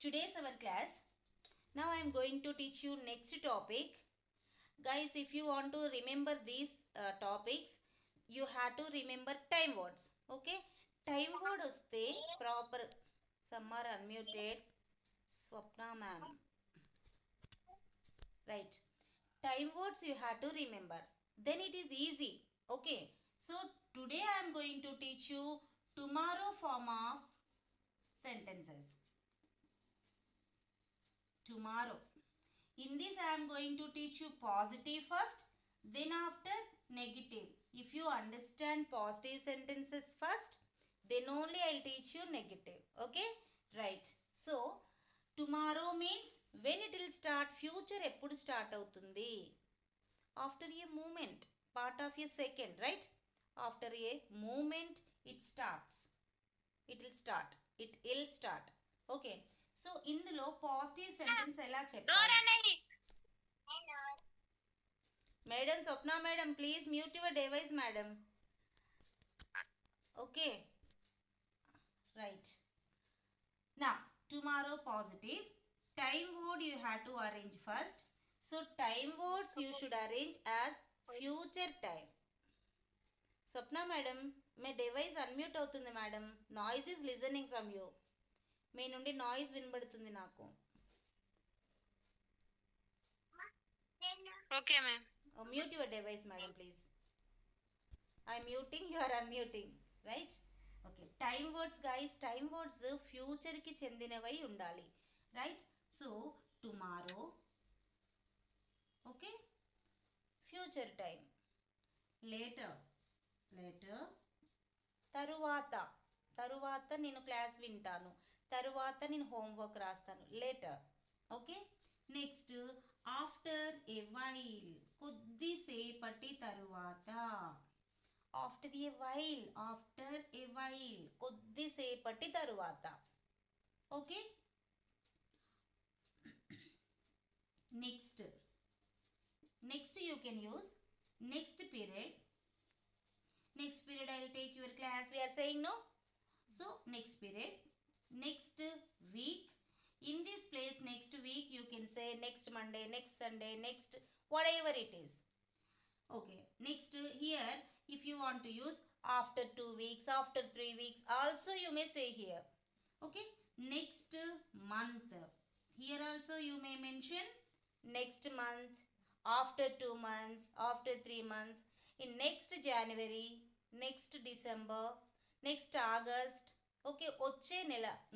today's our class. Now I am going to teach you next topic. Guys, if you want to remember these topics, you have to remember time words. Okay? Time word వస్తే proper. Some are unmuted. Swapna ma'am. Right. Time words you have to remember. Then it is easy. Okay. So today I am going to teach you tomorrow form of sentences. Tomorrow. In this I am going to teach you positive first, then after negative. If you understand positive sentences first, then only I will teach you negative. Okay? Right. So tomorrow means when it will start. Future eppudu start avutundi? After a moment, part of a second, right? After a moment it starts. It will start. It will start. Okay. So ఇందులో positive sentence ఎలా చెప్పాలి? Madam Swapna madam, please mute your device madam. Okay, right. నా tomorrow positive. Time word you have to arrange first. So time words you should arrange as future time. Swapna madam, మీ device unmute అవుతుంది మేడం. Noise is listening from you. మీ నుండి noise వినబడుతుంది నాకు. Okay ma'am. Mute your device madam please. I am muting, you are unmuting, right? Okay, time words guys, time words future ki chendinavai undali, right? So tomorrow, okay, future time. Later, later. Taruvata, taruvata nenu class vintanu, taruvata nenu homework rastanu. Later, okay. Next, after a while, కొద్దిసేపటి తరువాత. After a while, after a while, కొద్దిసేపటి తరువాత. Okay. Next, next you can use next period. Next period I will take your class, we are saying no. So next period, next week. In this place, next week you can say next Monday, next Sunday, next whatever it is. Okay, next here if you want to use after 2 weeks, after 3 weeks also you may say here. Okay, next month, here also you may mention next month, after 2 months, after 3 months, in next January, next December, next August. Okay, వచ్చే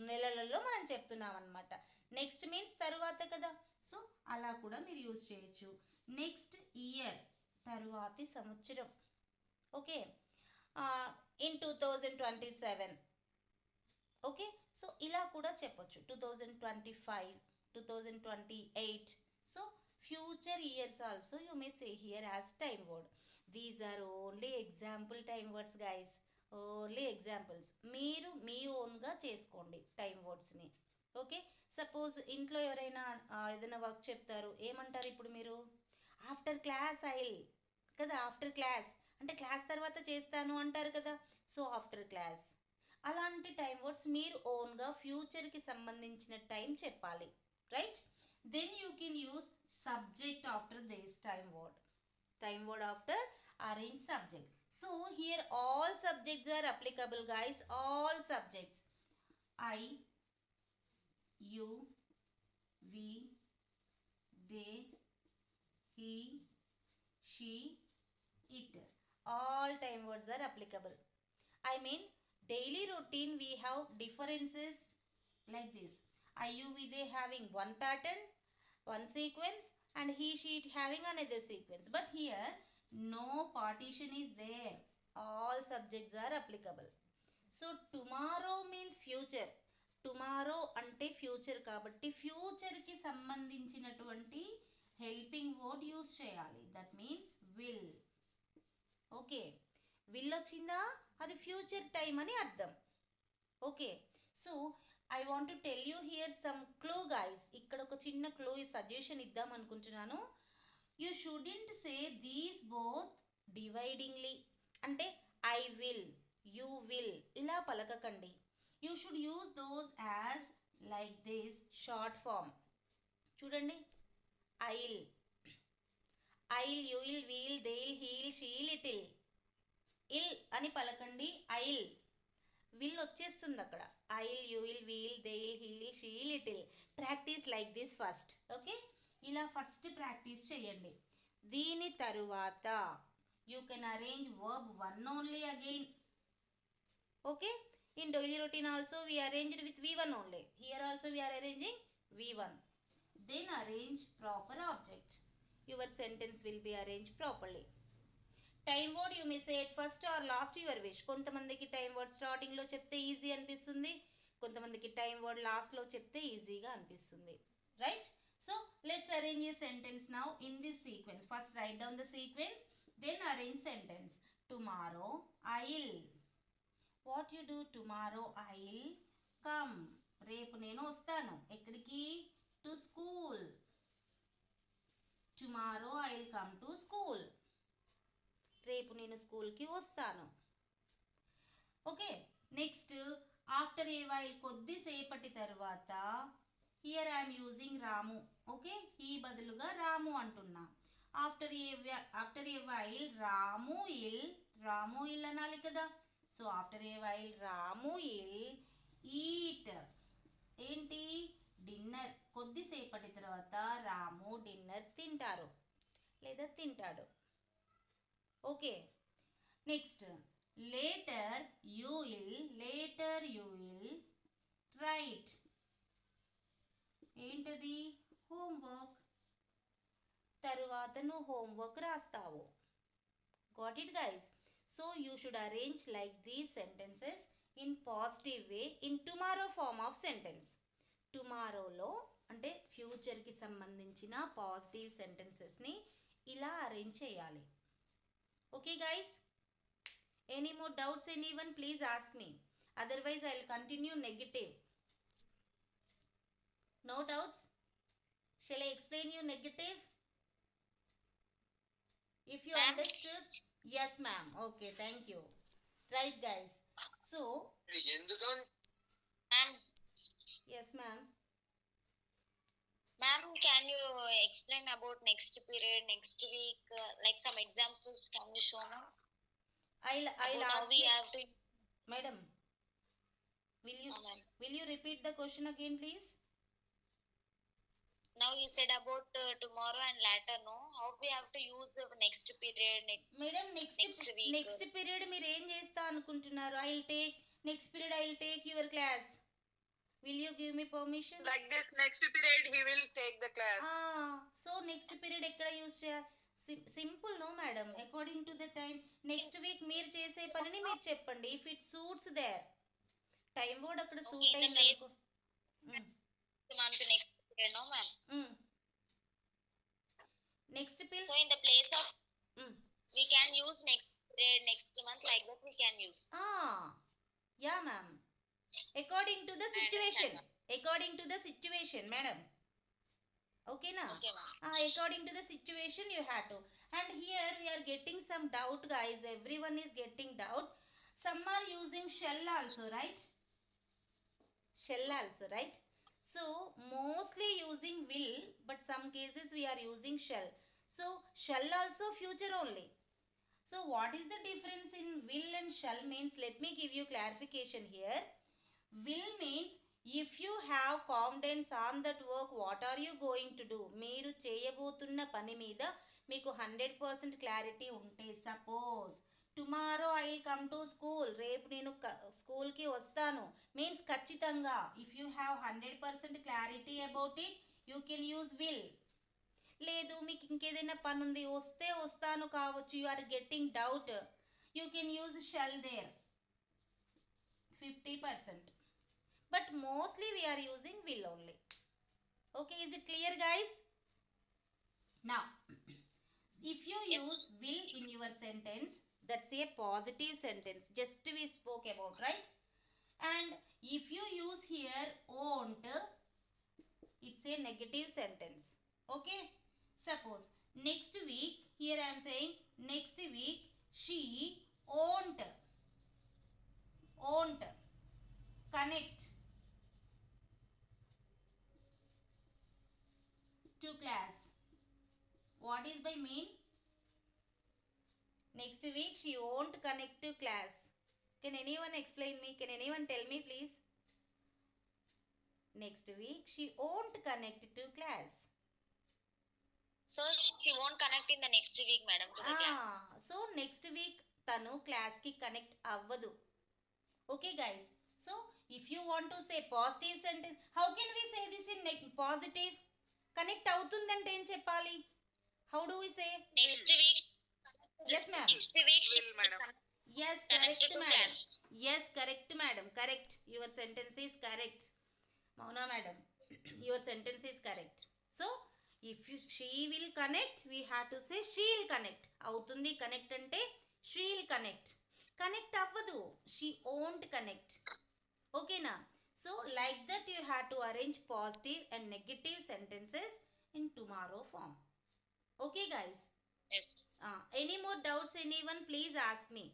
నెలలలో మనం చెప్తున్నాం అనమాట. Next means తరువాత కదా, so అలా కూడా మీరు యూజ్ చేయొచ్చు. నెక్స్ట్ ఇయర్, తరువాతి సంవత్సరం. Okay, in 2027. ఓకే, సో ఇలా కూడా చెప్పొచ్చు. 2025, 2028. So future years also you may say here as time word. These are only example time words guys, only examples. మీరు మీ ఓన్గా చేసుకోండి టైం వర్డ్స్ని. ఓకే, సపోజ్ ఇంట్లో ఎవరైనా ఏదైనా వర్క్ చెప్తారు, ఏమంటారు ఇప్పుడు మీరు? ఆఫ్టర్ క్లాస్ ఐల్ కదా, ఆఫ్టర్ క్లాస్ అంటే క్లాస్ తర్వాత చేస్తాను అంటారు కదా. సో ఆఫ్టర్ క్లాస్, అలాంటి టైం వర్డ్స్ మీరు ఓన్గా ఫ్యూచర్కి సంబంధించిన టైం చెప్పాలి, right? Then you can use subject after this time word. Time word after arrange subject. So here all subjects are applicable guys, all subjects. I, you, we, they, he, she, it. All time words are applicable. I mean daily routine we have differences like this. I, you, we, they having one pattern, one sequence, and he, she, it having another sequence. But here no partition is there. All subjects are applicable. So tomorrow means future. Tomorrow ante future kabatti future ki sambandhinchinaటువంటి helping word use cheyali. That means will. Okay, will వచ్చిందా, అది future time అని అర్థం. Okay, so I want to tell you here some clue guys. ఇక్కడ ఒక చిన్న clue suggestion ఇద్దాం అనుకుంటున్నాను. You shouldn't say these both dividingly. అంటే I will, you will ఇలా పలకకండి. You should use those as like this short form. చూడండి, I'll, you will, will, they'll, he'll, she'll, it'll. ఇల్ అని పలకండి, I'll. విల్ వచ్చేస్తుంది అక్కడ. I'll, you will, will, they'll, he'll, she'll, it'll. Practice like this first. Okay, ఇలా first practice చేయండి. దీని తరువాత you can arrange verb 1 only again. Okay, in daily routine also we arranged with V1 only. Here also we are arranging V1. Then arrange proper object. Your sentence will be arranged properly. Time word you may say it first or last, your wish. కొంతమందికి time word స్టార్టింగ్లో చెప్తే easy అనిపిస్తుంది, కొంతమందికి time word లాస్ట్లో చెప్తే ఈజీగా అనిపిస్తుంది. Right? So let's arrange a sentence now in this sequence. First write down the sequence, then arrange sentence. Tomorrow I'll. What you do? Tomorrow I'll come. రేపు నేను వస్తాను. ఎక్కడికి? To school. Tomorrow I'll come to school. రేపు నేను స్కూల్కి వస్తాను. Okay, next after a while, కొద్దిసేపటి తర్వాత. Here I'm using Ramu. Okay, ఈ బదులుగా రాము అంటున్నా. After a while Ramu will అనాలి కదా. So after a while Ramu will eat. ఏంటి? డిన్నర్. కొద్దిసేపటి తర్వాత రాము డిన్నర్ తింటారు లేదా తింటాడు. Okay, next later you will write. ఏంటది? హోంవర్క్. తరువాత నువ్వు హోంవర్క్ రాస్తావు. Got it guys? So you should arrange like these sentences in positive way in tomorrow form of sentence. టుమారోలో అంటే ఫ్యూచర్కి సంబంధించిన పాజిటివ్ సెంటెన్సెస్ని ఇలా అరేంజ్ చేయాలి. Okay guys, any more doubts anyone? Please ask me, otherwise I will continue negative. No doubts? Shall I explain you negative? If you understood? Yes ma'am. Okay, thank you. Right guys, so Ma'am, yes ma'am. Ma'am, can you explain about next period, next week, like some examples can you show me? I'll Now ask we you, have to. madam, will you repeat the question again please? Now you said about tomorrow and later, no? How we have to use next period, Madam, next week? Next period మీరు ఏం చేస్తా అనుకుంటున్నారు? Next period I'll take your class. Will you give me permission? Like this, next period he will take the class. So next period ఎక్కడ use చేయాలి? Simple no madam, according to the time. Next week మీరు చేసే పనిని మీరు చెప్పండి. If it suits there, time word అక్కడ suit అయింది అనుకో. Month next period, no ma'am. Next period. So in the place of we can use next period, next month, like that we can use. Yeah ma'am. According to the situation, madam. Okay na? Okay ma'am. According to the situation you have to. And here we are getting some doubt guys. Everyone is getting doubt. Some are using shall also, right? So mostly using will, but some cases we are using shall. So shall also future only. So what is the difference in will and shall means? Let me give you clarification here. Will means if you have confidence on that work, what are you going to do? మీరు చేయబోతున్న పని మీద మీకు 100% clarity ఉంటే, suppose tomorrow I will come to school, రేపు నేను స్కూల్కి వస్తాను మీన్స్ ఖచ్చితంగా. If you have 100% clarity about it, you can use will. లేదు మీకు ఇంకేదైనా పని ఉంది, వస్తే వస్తాను కావచ్చు, you are getting doubt, you can use shall there 50%. But mostly we are using will only. Okay, is it clear guys? Now, if you use will in your sentence, that's a positive sentence, just we spoke about, right? And if you use here won't, it's a negative sentence. Okay, suppose next week, here I am saying next week she won't connect. to class. What is by mean? Next week she won't connect to class. Can anyone explain me? Can anyone tell me please? Next week she won't connect to class. So she won't connect in the next week, madam, to the class. So next week tanu class ki connect avvadu. Okay guys. So if you want to say positive sentence, how can we say this in positive? Connect avutundante em cheppali? How do we say? Next week. Yes ma'am. Next week she Will, will madam. Yes, connect correct to madam. class. Yes, correct madam. Correct. Your sentence is correct. Mauna madam. Your sentence is correct. So, if she will connect, we have to say she'll connect. Avutundi connect ante she'll connect. Connect avvadu. She won't connect. Okay na? So, like that you have to arrange positive and negative sentences in tomorrow form. Okay guys. Yes. Any more doubts anyone? Please ask me.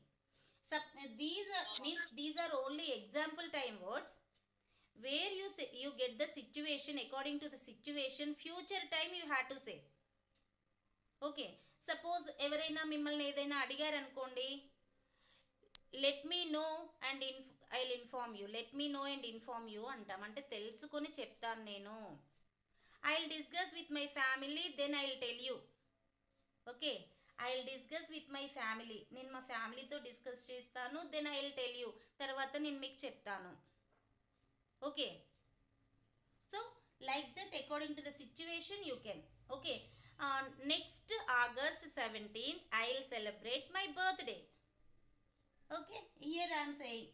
These are only example time words where you get the situation according to the situation. Future time you have to say. Okay, suppose ఎవరైనా మిమ్మల్ని ఏదైనా అడిగారు అనుకోండి, let me know and I'll inform you. Let me know and inform you అంటాం, అంటే తెలుసుకొని చెప్తాను నేను. I'll discuss with my family then I'll tell you. Okay, I'll discuss with my family, నేను మా ఫ్యామిలీతో డిస్కస్ చేస్తాను. Then I will tell you, తర్వాత నేను మీకు చెప్తాను. Okay, so like that according to the situation you can. Okay, next August 17th I will celebrate my birthday. Okay, here I'm saying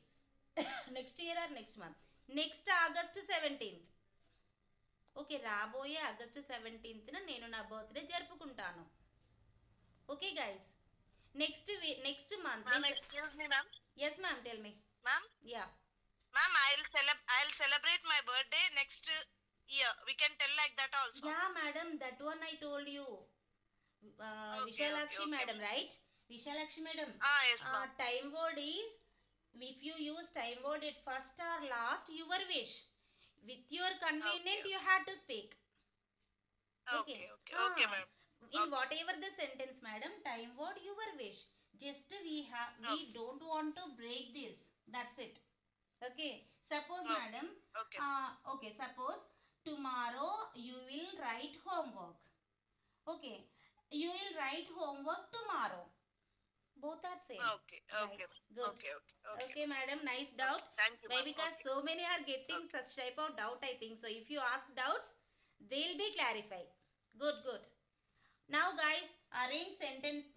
next year are next month. Next August 17th. Okay, రాబోయే August 17th నేను నా birthday జరుపుకుంటాను. Okay guys, next month. Ma'am, excuse me, ma'am. Yes ma'am, tell me. Ma'am, Yeah. ma'am, I'll celebrate my birthday next year. We can tell like that also. Yeah madam, that one I told you. Okay, Vishalakshi okay, madam, right? Vishalakshi madam. Yes, ma'am. Time word is, if you use time word at first or last, your wish. With your convenient Okay. you have to speak. Okay, okay, ma'am. In whatever the sentence madam, time word your wish. Just we don't want to break this. That's it. Okay, suppose Okay. madam, Okay. okay, suppose tomorrow you will write homework. Okay, you will write homework tomorrow. Both are same. Okay, okay, Right. Good. okay, okay. Okay madam, nice doubt. Thank you, Why? ma'am. Because Okay. so many are getting such type of doubt, I think so. If you ask doubts, they'll be clarified. Good. Now guys, arrange sentence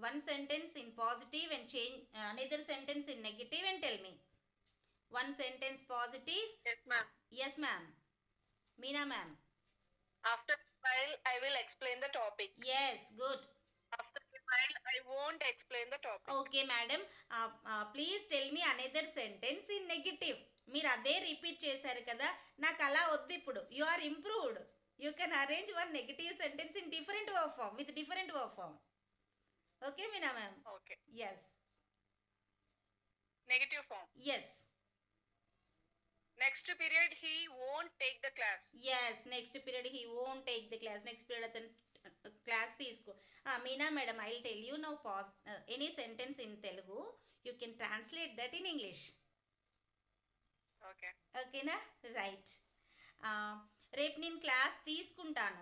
one sentence in positive and change another sentence in negative and tell me. One sentence positive. Yes, ma'am. Yes ma'am. Meena ma'am. After a while, I will explain the topic. Yes, good. After a while, I won't explain the topic. Okay madam, please tell me another sentence in negative. మీరు అదే repeat చేశారు కదా, నాకు అలా వద్దు ఇప్పుడు. You are improved. You can arrange one negative sentence in different verb form, with different verb form. Okay Meena ma'am? Okay. Yes. Negative form. Yes. Next period, he won't take the class. Yes, next period he won't take the class. Next period అతను class తీసుకో. Meena madam, I will tell you now, pause any sentence in Telugu, you can translate that in English. Okay. Okay na? Right. రేపు నేను class తీసుకుంటాను.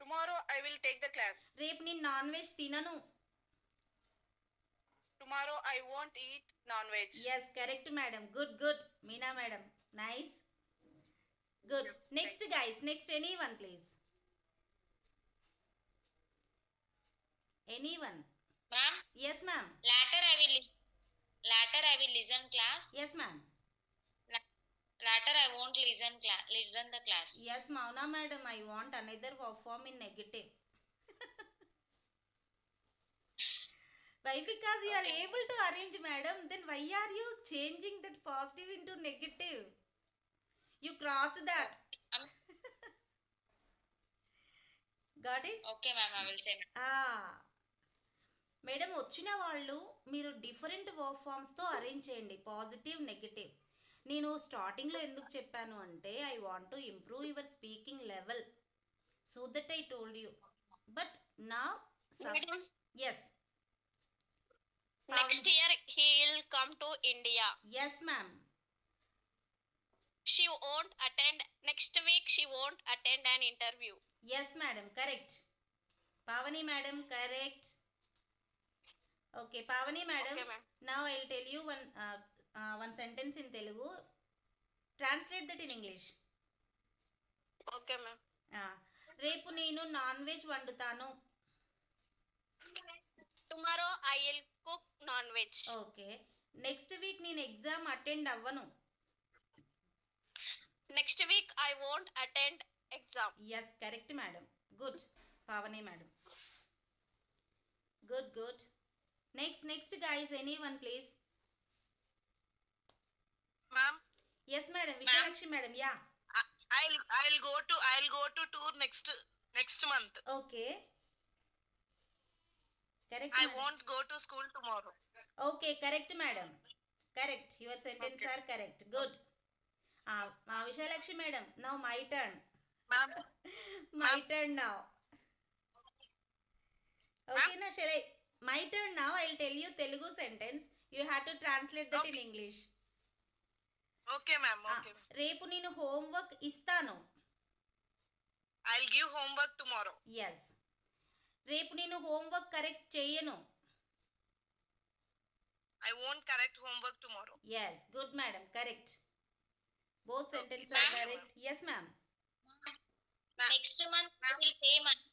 Tomorrow, I will take the class. రేపు నేను non veg తినను. Tomorrow, I won't eat non-veg. Yes, correct madam. Good. Meena madam, nice. Good. Yep, Next guys, next anyone please. Anyone? Ma'am, Yes ma'am. later I will listen class. Yes ma'am. Later I won't listen the class. Yes Mauna madam, I want another verb form in negative. Why? Because you are Okay. able to arrange madam, then why are you changing that positive into negative? You crossed that. Um, Got it? Okay ma'am, I will say. Madam వచ్చిన వాళ్ళు మీరు different work ఫామ్స్తో అరేంజ్ చేయండి, positive negative. నేను స్టార్టింగ్లో ఎందుకు చెప్పాను అంటే I want to improve your speaking level so that I told you but నా Madam, yes next year he will come to India. Yes ma'am She won't attend. Next week she won't attend an interview. Yes madam correct Pavani madam correct okay Pavani madam Okay, ma'am. now I'll tell you one sentence in Telugu. Translate that in English. Okay, ma'am. రేపు నేను non veg వండుతాను. Tomorrow I will cook non-veg. Okay next week నేను exam attend అవ్వను. Next week I won't attend exam. Yes correct madam good Pavani madam good good next guys any one please. Ma'am, yes madam Vishalakshi madam yeah I'll go to tour next month. Okay correct I won't go to school tomorrow. Okay correct madam correct your sentence Okay. Are correct good మా Vishalakshi madam now my turn Ma'am, my turn now. Okay, na shall I? My turn now. I'll tell you Telugu sentence. You have to translate that in Okay. English. okay ma'am, okay. రేపు నేను homework ఇస్తాను. I'll give homework tomorrow. Yes. రేపు నేను homework correct చేయను. I won't correct homework tomorrow. Yes. Good madam. Correct. Both Okay, sentences ma'am. are correct. Yes ma'am. Next month I will pay money.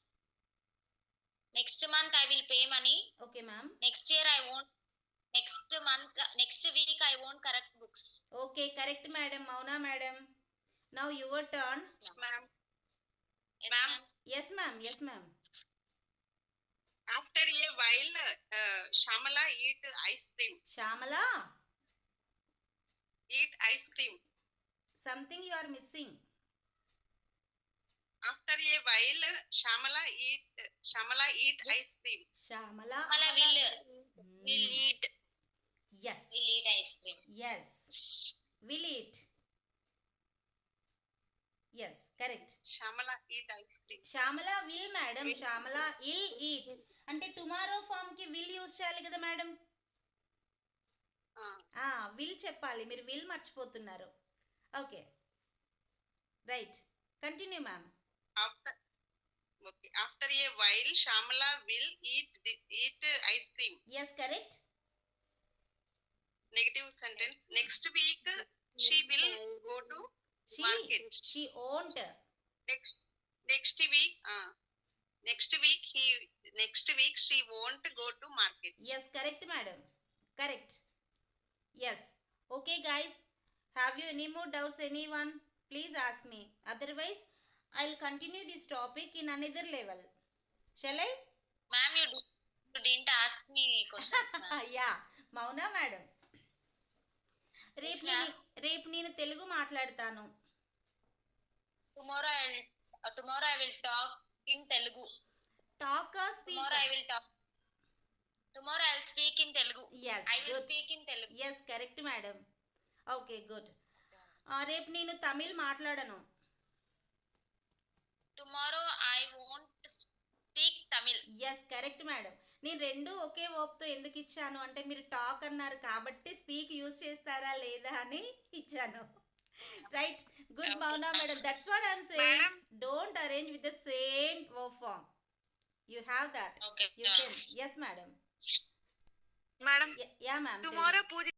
Next month I will pay money. Okay ma'am. Next year I won't. Next week I won't correct books. Okay, correct madam. Mauna madam. Now your turn. Ma'am, Yes, Ma'am. ma'am. Yes ma'am. Yes ma'am. after a while, Shamala eat ice cream. Shamala, Eat ice cream. something you are missing. After a while, Shamala eat ice cream. Shamala. Mala will Hmm. eat Yes. ice cream. Yes. Will eat. Yes, correct. Shamala eat ice cream. Shamala will madam. Shamala will eat. అంటే tomorrow form కి will use చేయాలి కదా మేడం. Will చెప్పాలి, మీరు will మర్చిపోతున్నారు. Okay right continue ma'am. After a while, Shamala will eat ice cream. ఎస్ కరెక్ట్. Negative sentence. Next week, she will go to market. She won't. Next week she won't go to market. Yes correct madam correct. Yes okay guys, have you any more doubts any one? Please ask me, otherwise I will continue this topic in another level. Shall I? Ma'am, you didn't ask me questions, ma'am. Yeah Mouna madam. రేపు నేను తెలుగు మాట్లాడతాను. Tomorrow I will talk in Telugu. Talk speak. Tomorrow I'll speak in Telugu. yes I will good. speak in Telugu. yes correct madam. Okay good. రేపు నేను తమిళ్ మాట్లాడను. Tomorrow I won't speak Tamil. Yes correct madam. నేను రెండు ఒకే వర్బ్తో ఎందుకు ఇచ్చాను అంటే మీరు talk అన్నారు కాబట్టి స్పీక్ యూజ్ చేస్తారా లేదా అని ఇచ్చాను. Right good Mouna madam. That's what I'm saying. Madam. Don't arrange with the same verb form. You have that. Okay. You can. Yes madam. Madam, yeah ma'am. tomorrow Pooja